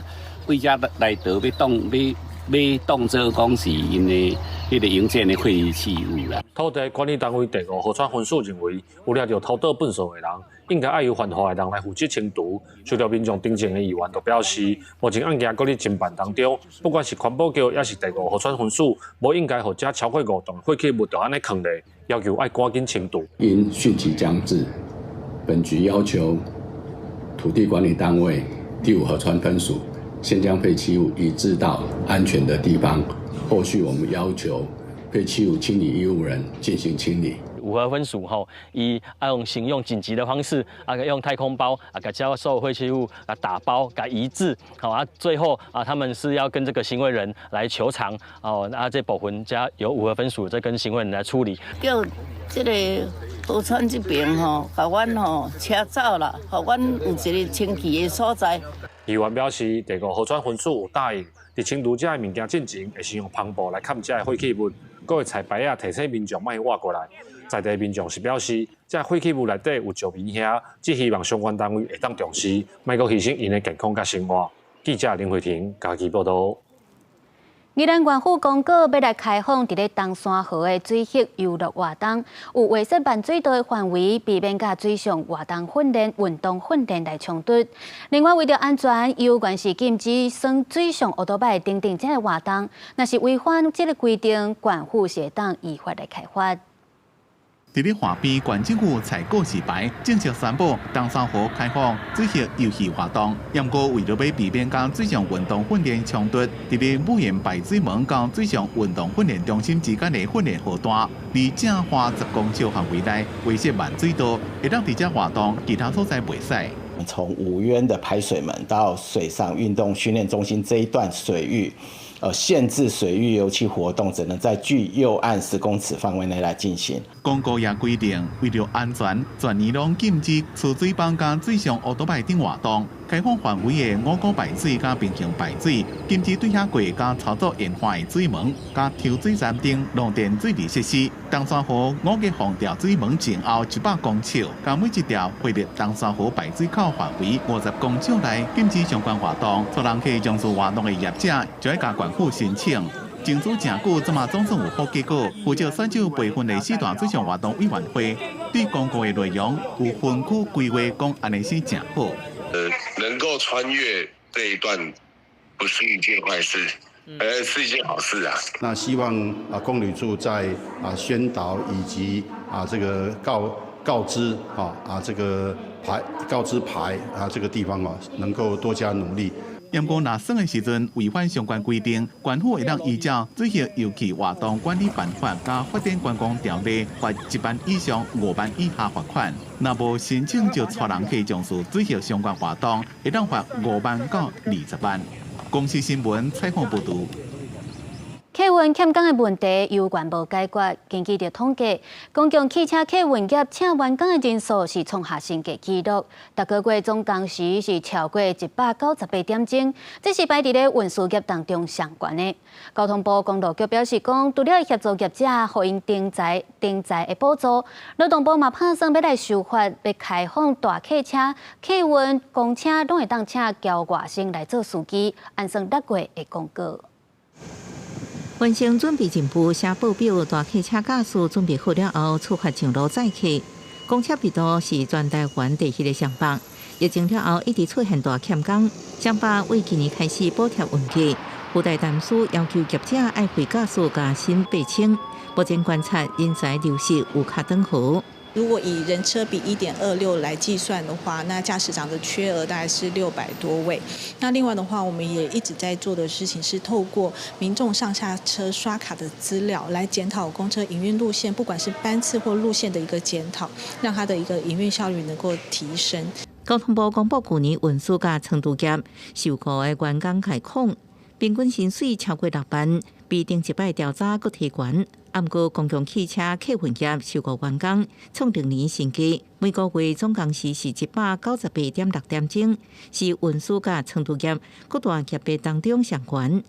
几只来倒要当做讲是因的迄个营建的废弃物啦。土地管理单位第5河川分署认为，有掠到偷倒粪扫的人，应该爱由犯法的人来负责清除。受到民众定情的议员就表示，目前案件搁咧侦办当中，不管是环保局也是第5河川分署，无应该互这超过5吨废弃物就安尼放咧，要求爱赶紧清除。因汛期将至，本局要求土地管理单位第5河川分署先将废弃物移置到安全的地方，后续我们要求废弃物清理义务人进行清理。有符合分数吼，用使用紧急的方式用太空包给教授废弃物打包给移置，最后他们是要跟这个行为人来求偿这部分加有符合分数，再跟行为人来处理。叫这个河川这边把阮车走啦，互阮有一个清气的所在。议员表示，第5河川分署有答应，伫清除这些物件进前，会先用篷布来盖这些废弃物，搁会采白提醒民众莫挖过来。在地民众是表示，这废弃物内底有石棉遐，只希望相关单位会当重视，莫搁牺牲因的健康甲生活。记者林慧婷家己报道。宜兰县府公告要来开放伫咧东山河的水域游乐活动，有违设办水道的范围，避免甲水上活动运动训练来冲突。另外，为着安全，有关是禁止耍水上奥多摆等等这个活动，若是违反这个规定，县府是会当依法来开罚。伫咧河边县政府采告示牌，正式宣布东山河开放水域游戏活动。不过，为了要避免甲水上运动训练冲突，伫咧武岩排水门甲水上运动训练中心之间的训练河段，离正花10公尺范围内围设万水道，会让伫遮活动，其他所在袂使。从五渊的排水门到水上运动训练中心这一段水域。限制水域游憩活动只能在距右岸10公尺范围内来进行。公告也规定，为了安全，全年拢禁止储水泵加水上奥多摆等活动。开放范围的五股排水加平行排水，禁止对遐过加操作烟花的水门，加抽水站等农电水利设施。东山河5个防调水门前后100公尺，加每一条划入东山河排水口范围50公尺内禁止相关活动。初人可以从事活动的业者，就要甲县府申请。争取真久，怎么总算有好结果？负责选手培训的4大水上活动委员会对公告的内容有分区规划，讲安尼是真好。能够穿越这一段不是一件坏事，是一件好事啊。那希望公旅处在宣导以及这个告知这个告知牌这个地方能够多加努力。不过，若耍的时阵违反相关规定，县府会当依照水域游憩活动管理办法加发展观光条例，罚1万以上5万以下罚款。若无申请就带人去从事水域相关活动，会当罚5万到20万。公司新闻采访报道。客运欠工的问题由县无解决，根据着统计，公共汽车客运业请员工的人数是创下新高纪录，逐个月总工时是超过198点钟，这是排伫咧运输业当中上悬的。交通部公路局表示讲，除了协助业者，互因停载的补助，劳动部嘛打算要来修法，要开放大客车、客运、公车拢会当请交外省来做司机，按算6月会公告。完成准备进步写报表，大客车驾驶准备好了后，出发上路载客。公车频道是全台湾第一个上北，疫情了后一直出现大欠工，上北为今年开始补贴运价，附带担书要求业者爱回驾驶加薪8000，目前观察人才流失有较长好。如果以人车比1.26来计算的话，那驾驶长的缺额大概是600多位。那另外的话，我们也一直在做的事情是透过民众上下车刷卡的资料来检讨公车营运路线，不管是班次或路线的一个检讨，让它的一个营运效率能够提升。交通部公布去年运输甲程度业受雇的员工概况，平均薪水超过6万，比顶一摆调查阁提悬。不过，公共汽车客运业受雇员工创历年新低，每个月总工时是198.6点钟，是运输甲程度业各大业别当中上悬。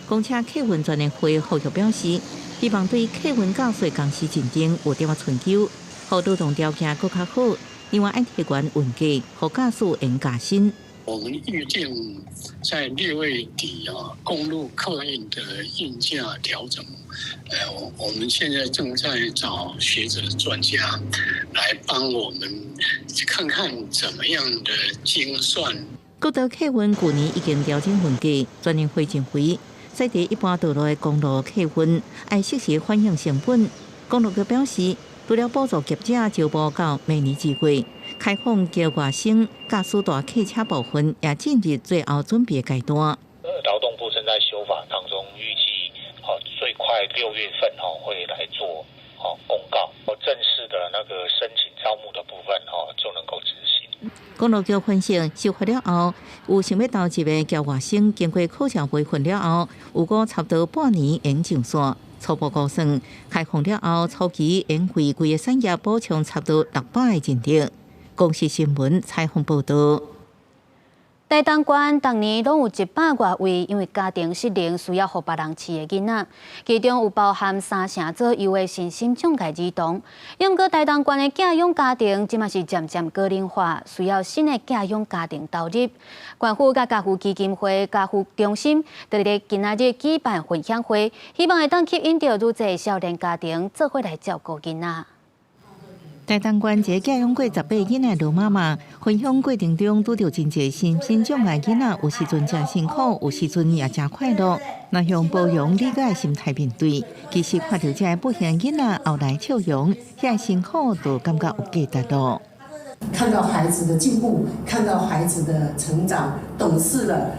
公车客运专业会后续表示，希望对客运驾驶工时竞争有点春秋，互劳动条件更较好。另外，按提悬运价，互驾驶能加薪。我们预定在6月底公路客运的运价调整。我们现在正在找学者专家来帮我们看看怎么样的精算。各道客运去年已经调整运价，专业会认为，在地一般道路的公路客运要适时反映成本。公路局表示，除了补助业者招募到明年1月，开放叫外省驾驶大客车部分也进入最后准备阶段。劳动部正在修法当中，预计最快6月份会来做公告，正式的那个申请招募的部分就能够执行。公路局分析，收获了后，有想要投入的交外生经过考察培训了后，有个差不多半年延上线。初步估算，开放了后，初期应为规个产业补充差不多600个人力。公视新闻采访报道。台东县逐年拢有100多位因为家庭失能需要互别人饲的囡仔，其中有包含3成左右的身心障碍儿童。不过台东县的寄养家庭即嘛是渐渐高龄化，需要新的寄养家庭投入。县府甲家扶基金会、家扶中心伫咧今仔日举办分享会，希望会当吸引到愈侪少年家庭做伙来照顾囡仔。台东县一个寄养过18囡仔老妈妈分享过程中，拄到真侪身心障碍囡仔，有时阵真辛苦，有时阵也真快乐。那用包容理解心态面对，其实看到这不幸囡仔后来笑容，遐辛苦都感觉有价值咯。看到孩子的进步，看到孩子的成长，懂事了，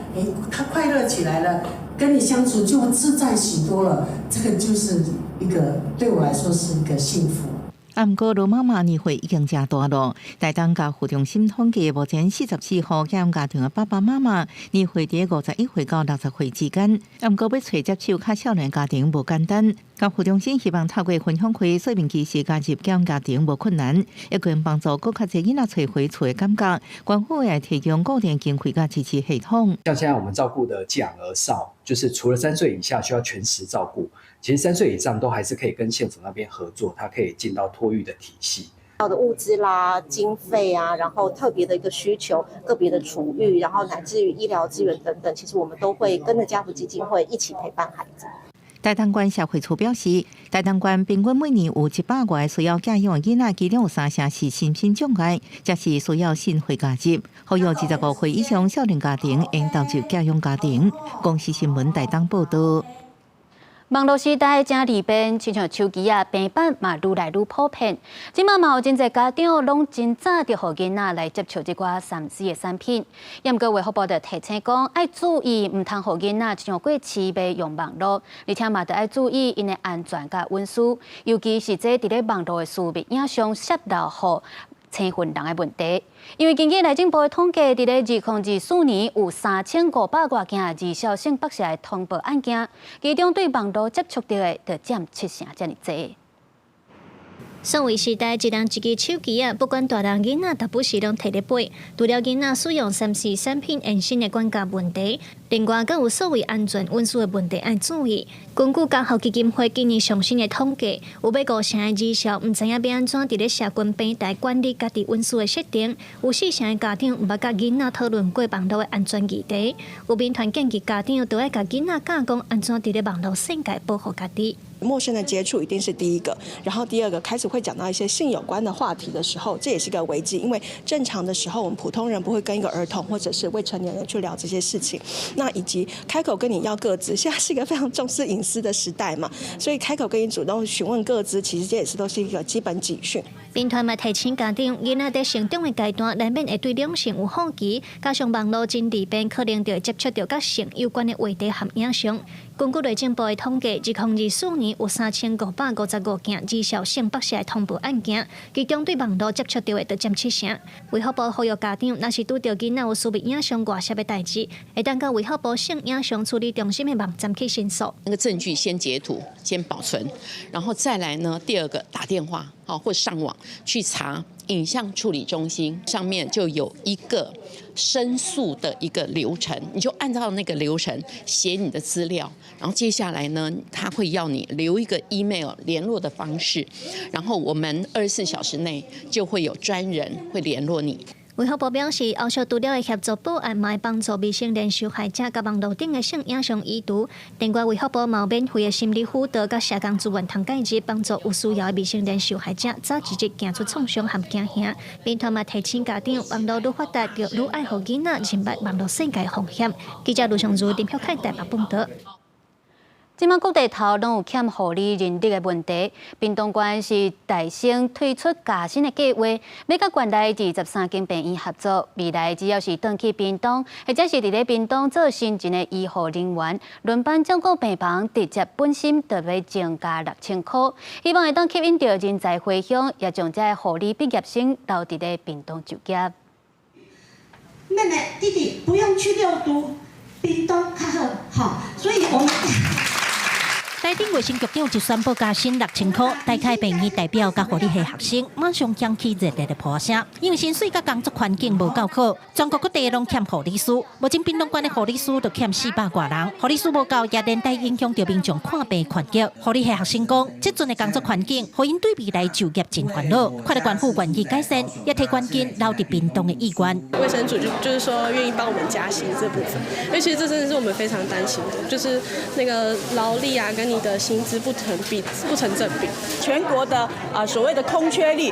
他快乐起来了，跟你相处就自在许多了。这个就是一个对我来说是一个幸福。不过，老妈妈年岁已经真大了。台东家扶中心统计，目前44户寄养家庭的爸爸妈妈年岁在51岁到60岁之间。不过，要找接手较少年家庭无简单。家扶中心希望透过分享会说明，其实加入寄养家庭无困难，也可能帮助更较侪囡仔找回厝的感觉。县府也提供固定经费甲支持系统。像现在我们照顾的寄养儿少，就是除了3岁以下需要全时照顾。其实3岁以上都还是可以跟县府那边合作，它可以进到托育的体系。要的物资啦、经费啊，然后特别的一个需求、个别的处遇，然后乃至于医疗资源等等，其实我们都会跟着家扶基金会一起陪伴孩子。台东县社会处表示，台东县平均每年有100个需要寄养的囡仔，其中有3成是身心障碍，则是需要新会加入。呼吁25岁以上少年家庭应投入寄养家庭。公视新闻台东报道。网络时代正利便，亲像手机平板嘛愈来愈普遍。即马嘛有真侪家长拢真早就互囡仔来接触即寡3C 的产品。不过卫福部就提醒讲，爱注意唔通互囡仔上过痴迷用网络，而且嘛得爱注意因的安全甲隐私，尤其是这伫咧网络的私密影像泄露互青云人的问题。因为根据内政部的统计，伫咧2024年有3500多件儿少性剥削的通报案件，其中对网络接触到的就占7成遮尔济。数位时代，一人一支手机不管大人囡仔，都不时拢摕咧背。除了囡仔使用3C 产品衍生的管教问题，另外更有所谓安全隐私的问题要注意。根据家扶基金会今年上新的统计，有要5成的儿少唔知影要安怎伫咧社群平台管理家己隐私的设定，有4成的家庭唔捌甲囡仔讨论过网络的安全议题。有民团建议家长都要甲囡仔教讲安怎伫咧网络世界保护家己。陌生的接触一定是第一个，然后第二个开始会讲到一些性有关的话题的时候，这也是个危机，因为正常的时候我们普通人不会跟一个儿童或者是未成年人去聊这些事情，那以及开口跟你要个资，现在是一个非常重视隐私的时代嘛，所以开口跟你主动询问个资，其实这也是都是一个基本警讯。民团嘛提醒家长，囡仔在成长的阶段，难免会对两性有好奇，加上网络真利便，可能就会接触到甲性有关的话题和影像。根据内政部的统计，2024年有3555件儿少性剥削的通报案件，其中对网络接触到的就占7成。卫福部呼吁家长，若是拄到囡仔有私密影像外泄的代志，会当到卫福部性影像处理中心的网站去申诉。那个证据先截图，先保存，然后再来呢，第二个打电话或上网去查。影像处理中心上面就有一个申诉的一个流程，你就按照那个流程写你的资料，然后接下来呢，他会要你留一个 email 联络的方式，然后我们24小时内就会有专人会联络你。卫福部表示，后续除了会协助报案，嘛会帮助未成年受害者甲网络顶的性影像移除。另外，卫福部嘛有免费的心理辅导甲社工资源通介入，帮助有需要的未成年受害者早一日行出创伤和惊吓。民团嘛提醒家长，网络愈发达，就愈爱互囡仔明白网络世界风险。记者卢尚如、林晓凯台北报道。即马各地头拢有欠护理人力的问题，屏东县是大省推出加薪的计划，要甲县内23间病院合作，未来只要是转去屏东，或者是伫咧屏东做新进的医护人员，轮班照顾病房，直接本薪就要增加6000块，希望会当吸引到人才回乡，也将这护理毕业生留伫咧屏东就业。妹妹、弟弟不用去六都，屏东较好，所以我们。台顶卫生局长就宣布加薪6000块，大概病院代表甲护理系学生马上响起热烈的呼声，因为薪水甲工作环境无够好，全国各地拢欠护理师，目前屏东县的护理师就欠400多人，护理师无够也连带影响到民众看病权益。护理系学生讲，这阵的工作环境，互因对未来就业真烦恼，看到县府愿意改善，也提关键留伫屏东的意愿。卫生署就是说愿意帮我们加薪这部分，因为其实这真的是我们非常担心的，就是那个劳力啊跟你的薪资不成正比。全国的所谓的空缺率，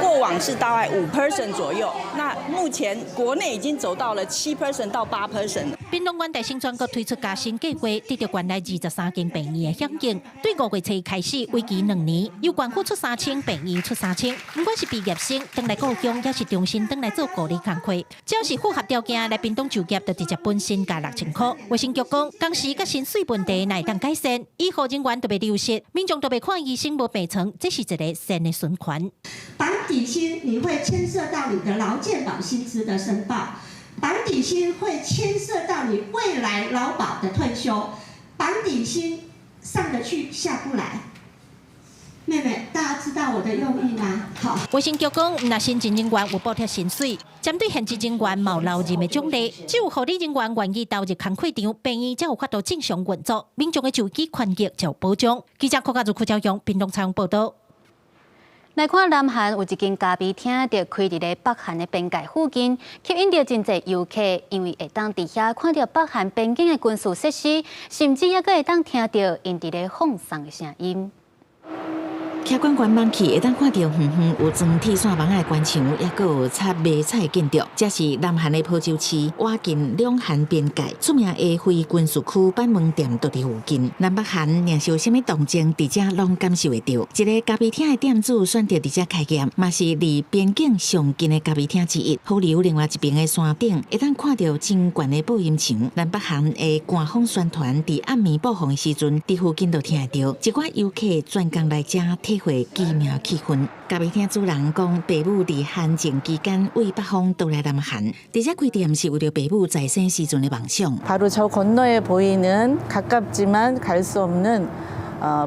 过往是大概5% 左右，那目前国内已经走到了7% 到8%。屏东县大省全国推出加薪计划，得到县内23间病院的响应。对5月初开始，为期2年，由县府出3000，病院出3000。不管是毕业生回来故乡，也是重新回来做护理工作，只要是符合条件来屏东就业，就直接本薪加6000块。卫生局讲，工时甲薪水问题乃当改善，医护人员都被流失，民众都被看医生无病床，这是一个善的循环。绑底薪你会牵涉到你的劳健保薪资的申报，绑底薪会牵涉到你未来劳保的退休，绑底薪上得去下不来。妹妹，大家知道我的用意吗？好。卫生局讲，若新进人员有补贴薪水，针对现职人员冇留任的奖励，只有护理人员愿意投入工课场，病院才有法度正常运作，民众的就医权益就有保障。记者柯家如柯昭阳，屏东采访报道。来看南韩有一间咖啡厅，就开伫咧北韩的边界附近，吸引到真侪游客，因为会当伫遐看到北韩边境的军事设施，甚至还佫会当听到因伫咧放送的声音。徛观光望去，会当看到远远有装铁线网的广场，也佫有插卖菜的建筑。这是南韩的坡州市，挖近两韩边界，出名的非军事区板门店就伫附近。南北韩若是有啥物动静，伫遮拢感受会到。一个咖啡厅的店主选择伫遮开业，嘛是离边境上近的咖啡厅之一。河流另外一边的山顶，会当看到真悬的播音墙。南北韩的官方宣传伫暗暝播放的时阵，伫附近就听得到。一寡游客专工来遮体会奇妙气氛。咖啡厅主人讲，爸母伫韩战期间为北方到来南韩，伫遮开店是为了爸母在生时阵的梦想。 바로 저 건너에 보이는 가깝지만 갈 수 없는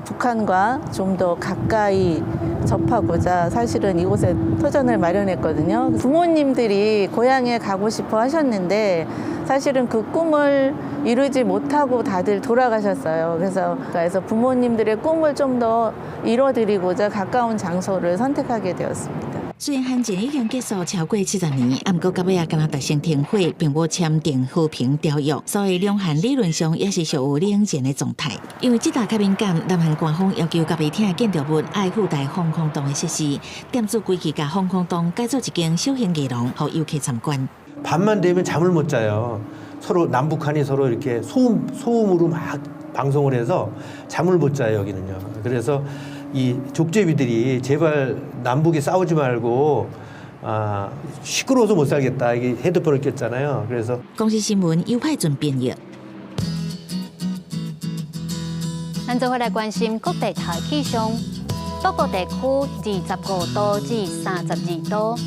북한과 좀 더 가까이 접하고자 사실은 이곳에 터전을 마련했거든요. 부모님들이 고향에 가고 싶어 하셨는데 사실은 그 꿈을 이루지 못하고 다들 돌아가셨어요. 그래서 부모님들의 꿈을 좀 더 이뤄드리고자 가까운 장소를 선택하게 되었습니다. 虽然韩战已经结束超过70年，不过到尾也敢若达成停火，并无签订和平条约，所以两韩理论上也是属于冷战的状态。因为这大较敏感，南韩官方要求咖啡厅的建筑物爱附带防空洞的设施，店主规矩把防空洞改做一间小型艺廊，让游客参观。 밤만 되면 잠을 못 자요. 서로 남북한이 서로 이렇게 소음으로 막 방송을 해서 잠을 못 자요 여기는요. 그래서 이 족제비들이 제발 남북이 싸우지 말고 시끄러워서 못 살겠다. 이게 헤드폰을 꼈잖아요. 그래서 公司新闻有派准编译。咱做伙来关心各地台气象，北部地区25度至32度。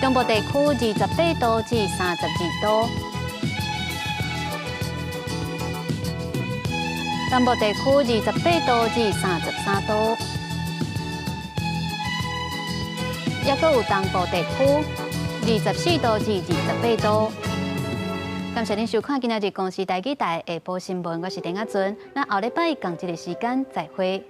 中部地区28度至32度，南部地区28度至33度，也佫有东部地区24度至28度。感谢您收看今仔日公视台记台下晡新闻，我是丁雅俊，咱后礼拜同一个时间再会。